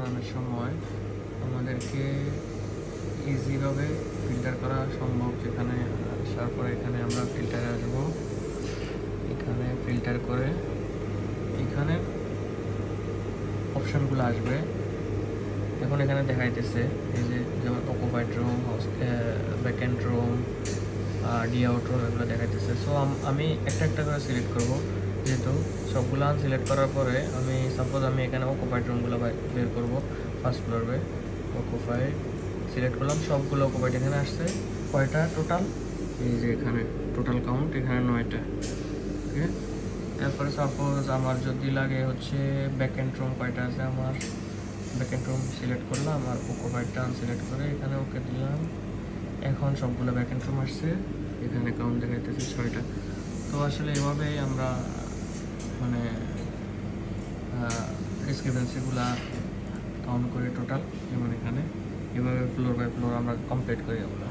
বানানোর সময় আমাদেরকে ইজিভাবে ফিল্টার করা সম্ভব। যেখানে আসার পরে এখানে আমরা ফিল্টারে আসবো, এখানে ফিল্টার করে এখানে অপশানগুলো আসবে। এখন এখানে দেখাইতেছে এই যে যেমন occupied room, backend room, D out room, এগুলো দেখাইতেছে। সো আমি একটা একটা করে সিলেক্ট করব। যেহেতু সবগুলো সিলেক্ট করার পরে আমি সাপোজ আমি এখানে অকুপাইড রুমগুলো বের করব। ফার্স্ট ফ্লোরে অকুপাইড সিলেক্ট করলাম, সবগুলো অকুপাইড এখানে আসছে। কয়টা টোটাল? এই যে এখানে টোটাল কাউন্ট এখানে 9টা। ওকে, তারপরে সাপোজ আমার যদি লাগে হচ্ছে ব্যাকএন্ড রুম কয়টা আছে, আমার ব্যাকএন্ড রুম সিলেক্ট করলাম আর অকুপাইডটা সিলেক্ট করে এখানে ওকে দিলাম। এখন সবগুলো ব্যাকএন্ড রুম আসছে, এখানে কাউন্ট দেখাইতেছে 6টা। তো আসলে এভাবেই আমরা মানে ডিসক্রিপেন্সিগুলা কাউন্ট করি টোটাল। যেমন এখানে এভাবে ফ্লোর বাই ফ্লোর আমরা কমপ্লিট করি আমরা।